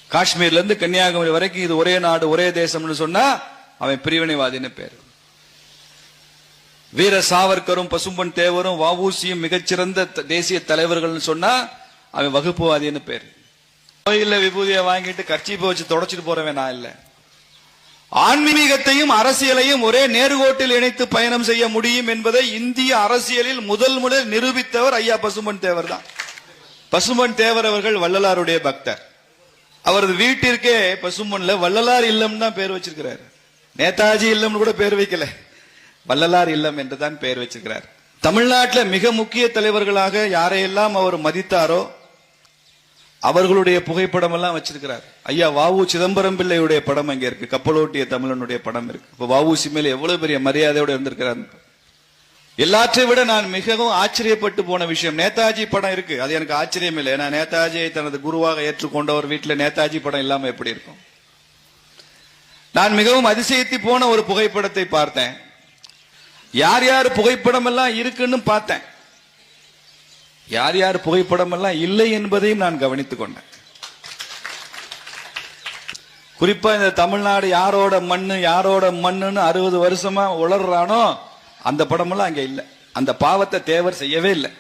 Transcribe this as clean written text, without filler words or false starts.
காஷ்மீர்ல இருந்து கன்னியாகுமரி வரைக்கும் இது ஒரே நாடு ஒரே தேசம்னு சொன்னா அவன் பிரிவினைவாதின்னு பேர். வீர சாவர்கரும் பசும்பொன் தேவரும் வஉசியும் மிகச்சிறந்த தேசிய தலைவர்கள் சொன்னா அவன் வகுப்புவாதின்னு பேர். கோயில்ல விபூதியை வாங்கிட்டு கர்ச்சீப்பை வச்சு தொடச்சிட்டு போறவன் நான் இல்ல. ஆன்மீகத்தையும் அரசியலையும் ஒரே நேர்கோட்டில் இணைத்து பயணம் செய்ய முடியும் என்பதை இந்திய அரசியலில் முதல் நிரூபித்தவர் ஐயா பசும்பொன் தேவர் தான். பசும்பொன் தேவர் அவர்கள் வள்ளலாருடைய பக்தர். அவரது வீட்டிற்கே பசும்பொன்ல வள்ளலார் இல்லம் தான் பேர் வச்சிருக்கிறார். நேதாஜி இல்லம்னு கூட பேர் வைக்கல, வள்ளலார் இல்லம் என்றுதான் பெயர் வச்சிருக்கிறார். தமிழ்நாட்டில் மிக முக்கிய தலைவர்களாக யாரையெல்லாம் அவர் மதித்தாரோ அவர்களுடைய புகைப்படம் எல்லாம் வச்சிருக்கிறார். ஐயா வஉ சிதம்பரம் பிள்ளையுடைய படம் அங்க இருக்கு, கப்பலோட்டிய தமிழனுடைய படம் இருக்கு. இப்ப வஉசி மேல எவ்வளவு பெரிய மரியாதையோடு இருந்திருக்கிறார். எல்லாற்றை விட நான் மிகவும் ஆச்சரியப்பட்டு போன விஷயம், நேதாஜி படம் இருக்கு, அது எனக்கு ஆச்சரியம் இல்லை. ஏன்னா நேதாஜியை தனது குருவாக ஏற்றுக்கொண்டவர் வீட்டில் நேதாஜி படம் இல்லாம எப்படி இருக்கும். நான் மிகவும் அதிசயித்து போன ஒரு புகைப்படத்தை பார்த்தேன். யார் யார் புகைப்படம் எல்லாம் இருக்குன்னு பார்த்தேன், யார் யார் புகைப்படம் எல்லாம் இல்லை என்பதையும் நான் கவனித்துக் கொண்டேன். குறிப்பா இந்த தமிழ்நாடு யாரோட மண்ணுன்னு 60 வருஷமா உளறானோ அந்த படம் எல்லாம் அங்க இல்லை. அந்த பாவத்தை தேவர் செய்யவே இல்லை.